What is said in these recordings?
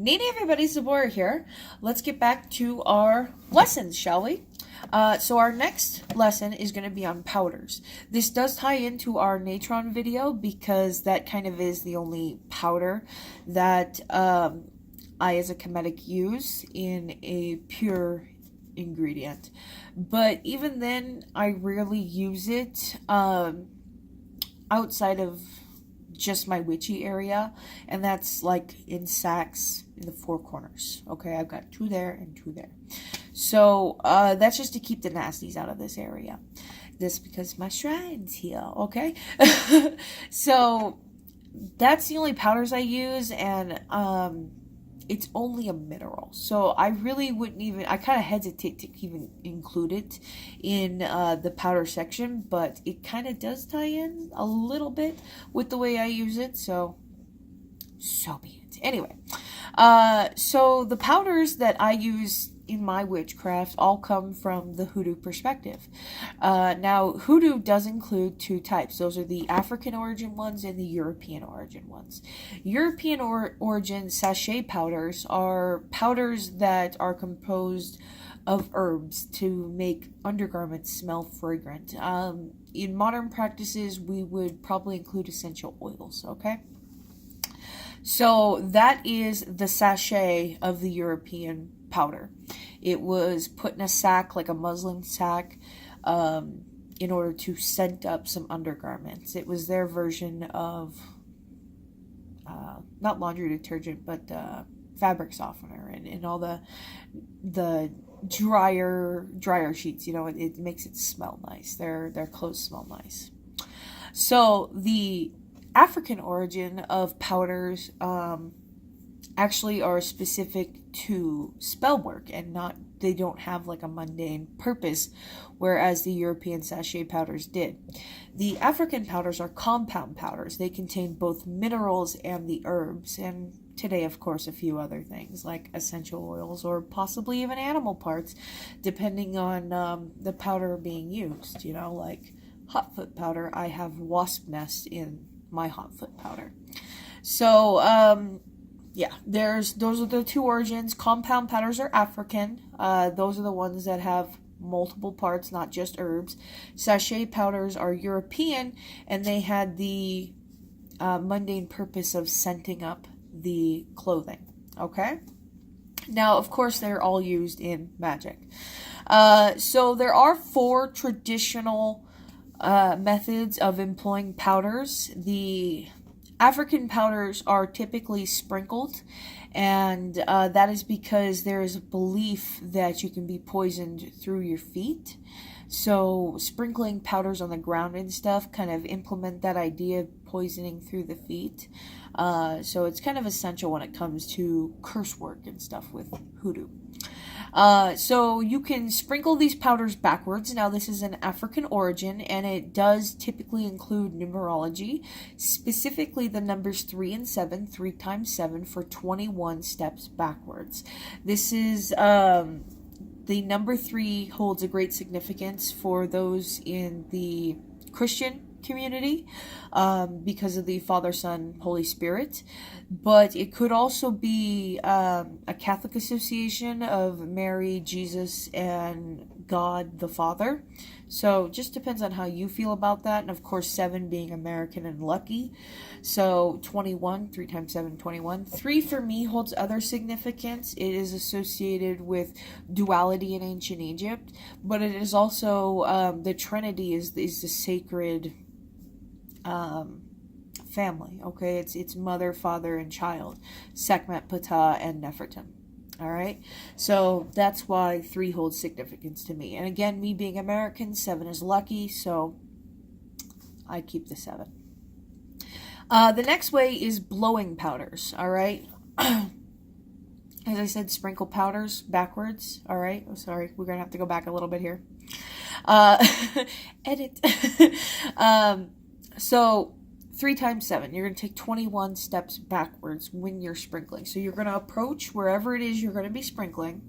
Needing everybody's support here. Let's get back to our lessons, shall we? So our next lesson is going to be on powders. This does tie into our natron video because that kind of is the only powder that I as a Kemetic use in a pure ingredient. But even then, I rarely use it outside of just my witchy area, and that's like in sacks in the four corners. Okay, I've got two there and two there. So that's just to keep the nasties out of this area. This because my shrine's here, okay? So that's the only powders I use, and it's only a mineral. So I really wouldn't even, I kind of hesitate to even include it in the powder section, but it kind of does tie in a little bit with the way I use it, so be it. Anyway, so the powders that I use in my witchcraft all come from the hoodoo perspective. Now, hoodoo does include two types. Those are the African origin ones and the European origin ones. European origin sachet powders are powders that are composed of herbs to make undergarments smell fragrant. In modern practices, we would probably include essential oils, okay? So that is the sachet of the European powder. It was put in a sack, like a muslin sack, in order to scent up some undergarments. It was their version of, not laundry detergent, but fabric softener and all the dryer sheets. You know, it makes it smell nice. Their clothes smell nice. So the African origin of powders actually are specific to spell work and they don't have like a mundane purpose, whereas the European sachet powders did. The African powders are compound powders. They contain both minerals and the herbs, and today, of course, a few other things like essential oils or possibly even animal parts, depending on the powder being used. You know, like hot foot powder, I have wasp nest in my hot foot powder. So, yeah, those are the two origins. Compound powders are African. Those are the ones that have multiple parts, not just herbs. Sachet powders are European, and they had the mundane purpose of scenting up the clothing. Okay? Now, of course, they're all used in magic. So there are 4 traditional methods of employing powders. The African powders are typically sprinkled, and that is because there is a belief that you can be poisoned through your feet. So sprinkling powders on the ground and stuff kind of implement that idea of poisoning through the feet. So it's kind of essential when it comes to curse work and stuff with hoodoo. So you can sprinkle these powders backwards. Now, this is an African origin, and it does typically include numerology, specifically the numbers 3 and 7, 3 times 7 for 21 steps backwards. This is, the number 3 holds a great significance for those in the Christian community because of the Father, Son, Holy Spirit, but it could also be a Catholic association of Mary, Jesus, and God the Father. So just depends on how you feel about that. And of course, 7 being American and lucky. So 21, 3 times 7, 21. 3 for me holds other significance. It is associated with duality in ancient Egypt, but it is also the Trinity is the sacred family. Okay, it's mother, father, and child, Sekhmet, Ptah, and Nefertum. All right, so that's why 3 holds significance to me. And again, me being American, 7 is lucky, so I keep the 7. The next way is blowing powders. All right. As I said, sprinkle powders backwards. All right. Oh, sorry. We're going to have to go back a little bit here. Edit. So 3 times 7, you're going to take 21 steps backwards when you're sprinkling. So you're going to approach wherever it is you're going to be sprinkling.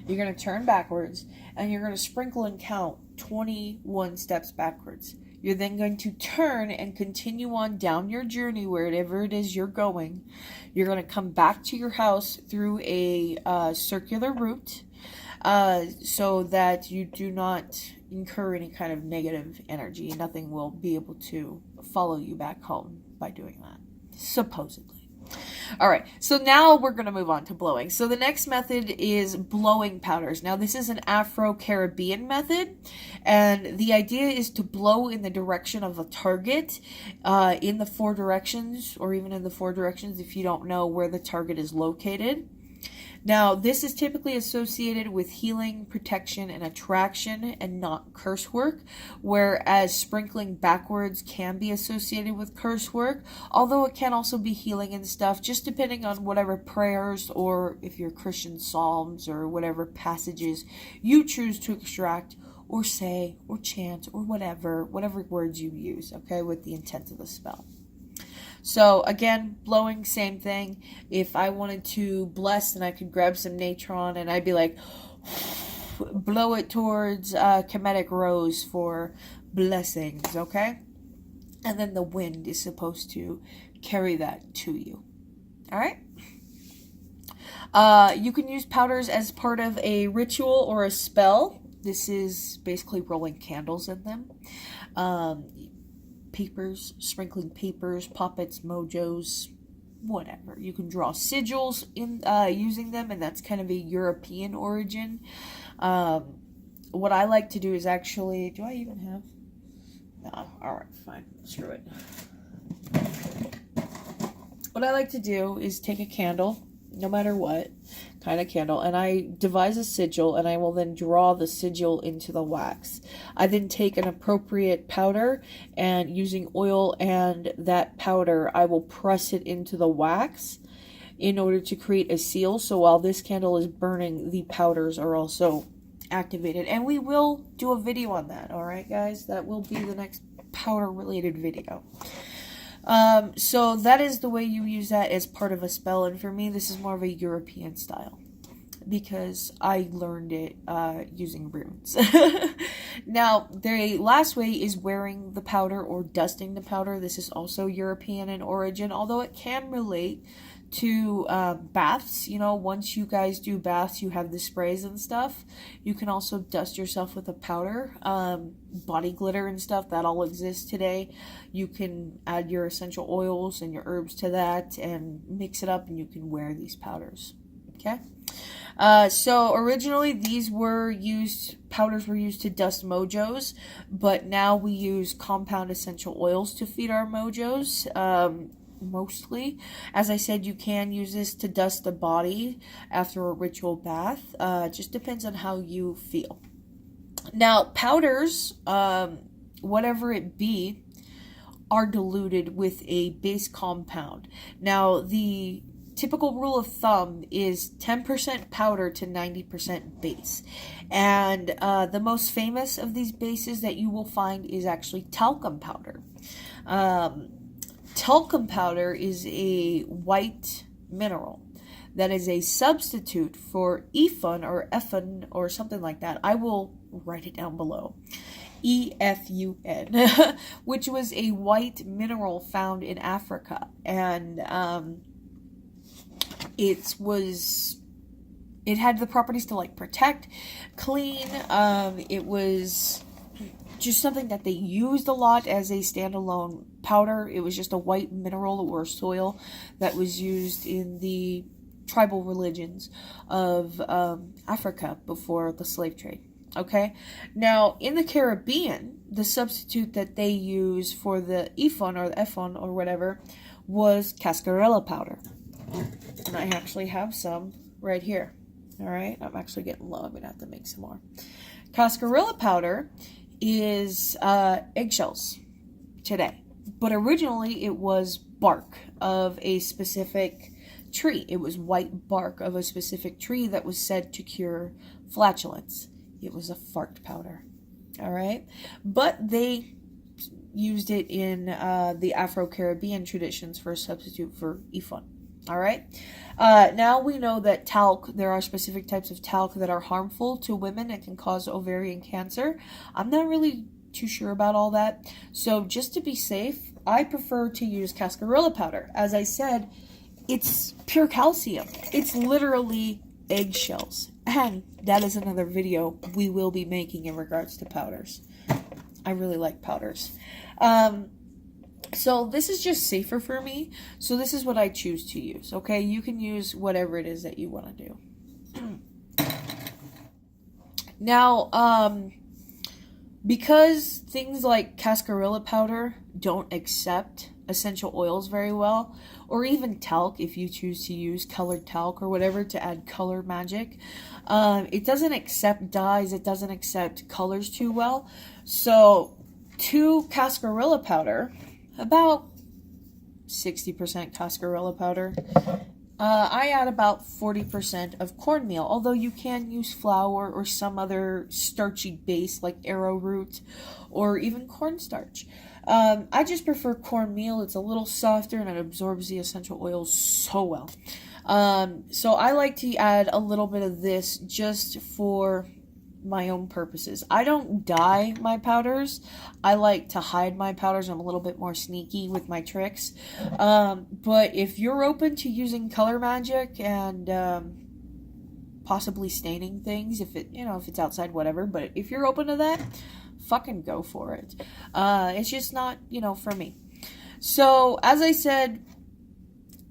You're going to turn backwards, and you're going to sprinkle and count 21 steps backwards. You're then going to turn and continue on down your journey wherever it is you're going. You're going to come back to your house through a circular route so that you do not incur any kind of negative energy. Nothing will be able to follow you back home by doing that, supposedly. All right, so now we're going to move on to blowing. So the next method is blowing powders. Now this is an Afro-Caribbean method, and the idea is to blow in the direction of a target in the 4 directions, or even in the 4 directions if you don't know where the target is located. Now, this is typically associated with healing, protection, and attraction, and not curse work, whereas sprinkling backwards can be associated with curse work, although it can also be healing and stuff, just depending on whatever prayers, or if you're Christian psalms, or whatever passages you choose to extract, or say, or chant, or whatever words you use, okay, with the intent of the spell. So again, blowing, same thing. If I wanted to bless, then I could grab some natron and I'd be like, blow it towards Kemetic Rose for blessings, okay? And then the wind is supposed to carry that to you. All right? You can use powders as part of a ritual or a spell. This is basically rolling candles in them. Papers, sprinkling papers, poppets, mojos, whatever. You can draw sigils in using them, and that's kind of a European origin. What I like to do is actually, do I even have? No, alright, fine, screw it. What I like to do is take a candle, no matter what kind of candle, and I devise a sigil, and I will then draw the sigil into the wax. I then take an appropriate powder, and using oil and that powder, I will press it into the wax in order to create a seal. So while this candle is burning, the powders are also activated, and we will do a video on that. All right, guys, that will be the next powder related video. So that is the way you use that as part of a spell, and for me this is more of a European style because I learned it using runes. Now the last way is wearing the powder or dusting the powder. This is also European in origin, although it can relate to baths. You know, once you guys do baths, you have the sprays and stuff. You can also dust yourself with a powder. Body glitter and stuff, that all exists today. You can add your essential oils and your herbs to that and mix it up, and you can wear these powders. Okay? So originally powders were used to dust mojos, but now we use compound essential oils to feed our mojos. Mostly. As I said, you can use this to dust the body after a ritual bath. Just depends on how you feel. Now, powders, whatever it be, are diluted with a base compound. Now, the typical rule of thumb is 10% powder to 90% base. And the most famous of these bases that you will find is actually talcum powder. Talcum powder is a white mineral that is a substitute for Efun or Effun or something like that. I will write it down below. EFUN, which was a white mineral found in Africa, and it had the properties to like protect, clean. It was just something that they used a lot as a standalone powder. It was just a white mineral or soil that was used in the tribal religions of Africa before the slave trade. Okay, now in the Caribbean, the substitute that they use for the Efun or the Effun or whatever was cascarilla powder. And I actually have some right here. All right, I'm actually getting low. I'm gonna have to make some more. Cascarilla powder is eggshells today, but originally it was bark of a specific tree. It was white bark of a specific tree that was said to cure flatulence. It was a fart powder. All right, but they used it in the Afro-Caribbean traditions for a substitute for Efun. All right. Now we know that talc, there are specific types of talc that are harmful to women and can cause ovarian cancer. I'm not really too sure about all that. So just to be safe, I prefer to use Cascarilla powder. As I said, it's pure calcium. It's literally eggshells. And that is another video we will be making in regards to powders. I really like powders. So this is just safer for me. So this is what I choose to use. Okay, you can use whatever it is that you want to do. Now, because things like Cascarilla powder don't accept essential oils very well, or even talc if you choose to use colored talc or whatever to add color magic, it doesn't accept dyes, it doesn't accept colors too well. So to Cascarilla powder, about 60% Cascarilla powder, I add about 40% of cornmeal, although you can use flour or some other starchy base like arrowroot or even cornstarch. I just prefer cornmeal. It's a little softer and it absorbs the essential oils so well. So I like to add a little bit of this just for my own purposes. I don't dye my powders. I like to hide my powders. I'm a little bit more sneaky with my tricks. But if you're open to using color magic and possibly staining things, if it's outside, whatever, but if you're open to that, fucking go for it. It's just not, for me. So, as I said,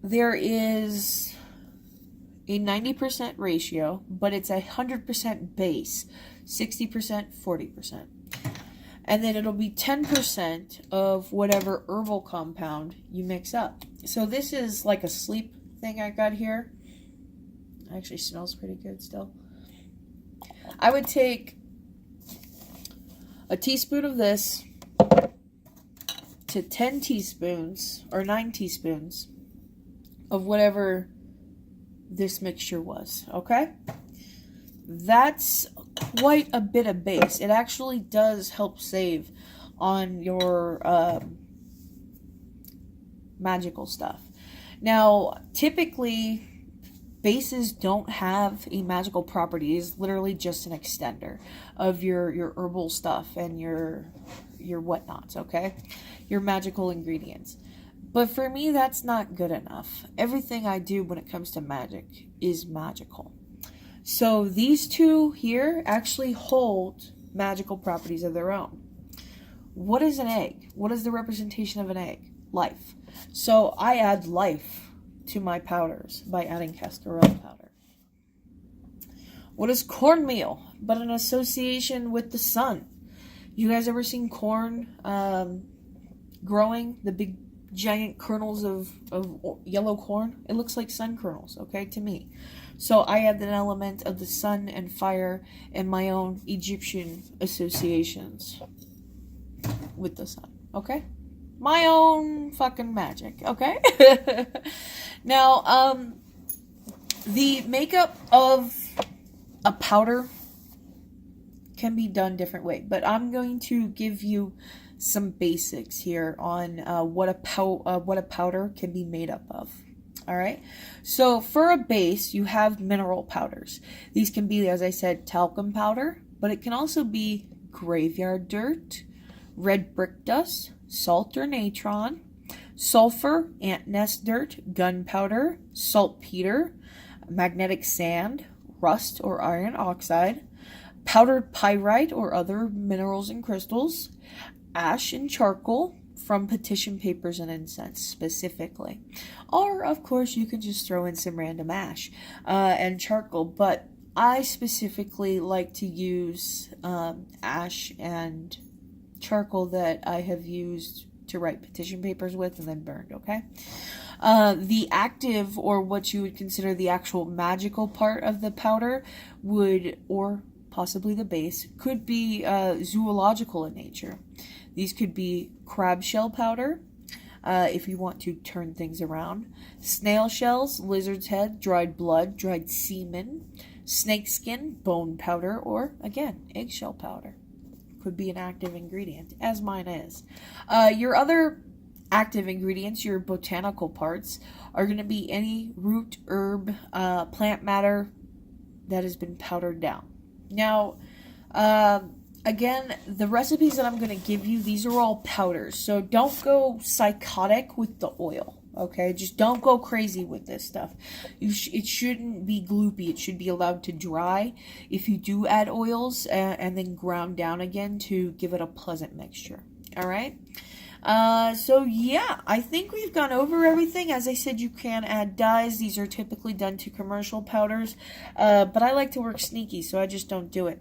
there is a 90% ratio, but it's 100% base, 60%, 40%. And then it'll be 10% of whatever herbal compound you mix up. So this is like a sleep thing I got here. Actually smells pretty good still. I would take a teaspoon of this to 10 teaspoons or 9 teaspoons of whatever this mixture was, okay? That's quite a bit of base. It actually does help save on your magical stuff. Now, typically, bases don't have a magical property. It's literally just an extender of your herbal stuff and your whatnots, okay? Your magical ingredients. But for me, that's not good enough. Everything I do when it comes to magic is magical. So these two here actually hold magical properties of their own. What is an egg? What is the representation of an egg? Life. So I add life to my powders by adding Cascarilla powder. What is cornmeal but an association with the sun? You guys ever seen corn growing? The big giant kernels of yellow corn? It looks like sun kernels, okay, to me. So I add an element of the sun and fire and my own Egyptian associations with the sun, okay? My own fucking magic, okay? Now, the makeup of a powder can be done different way, but I'm going to give you some basics here on what a powder can be made up of. All right. So for a base, you have mineral powders. These can be, as I said, talcum powder, but it can also be graveyard dirt, red brick dust, salt or natron, sulfur, ant nest dirt, gunpowder, saltpeter, magnetic sand, rust or iron oxide, powdered pyrite or other minerals and crystals, ash and charcoal from petition papers and incense specifically. Or, of course, you can just throw in some random ash and charcoal, but I specifically like to use ash and charcoal that I have used to write petition papers with and then burned, okay? The active, or what you would consider the actual magical part of the powder would, or possibly the base, could be zoological in nature. These could be crab shell powder, if you want to turn things around, snail shells, lizard's head, dried blood, dried semen, snake skin, bone powder, or, again, eggshell powder. Could be an active ingredient, as mine is. Your other active ingredients, your botanical parts, are going to be any root, herb, plant matter that has been powdered down. Now, Again, the recipes that I'm going to give you, these are all powders. So don't go psychotic with the oil. Okay, just don't go crazy with this stuff. It shouldn't be gloopy. It should be allowed to dry if you do add oils, and then ground down again to give it a pleasant mixture. All right. So yeah, I think we've gone over everything. As I said, you can add dyes. These are typically done to commercial powders, but I like to work sneaky, so I just don't do it.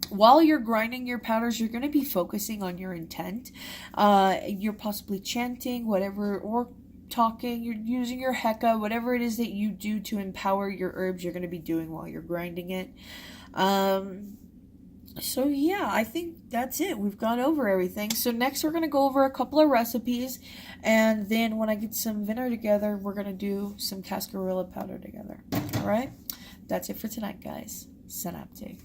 While you're grinding your powders, you're going to be focusing on your intent. You're possibly chanting, whatever, or talking. You're using your Heka, whatever it is that you do to empower your herbs, you're going to be doing while you're grinding it. So yeah, I think that's it. We've gone over everything. So next we're going to go over a couple of recipes, and then when I get some vinegar together, we're going to do some cascarilla powder together. All right? That's it for tonight, guys. Synaptic.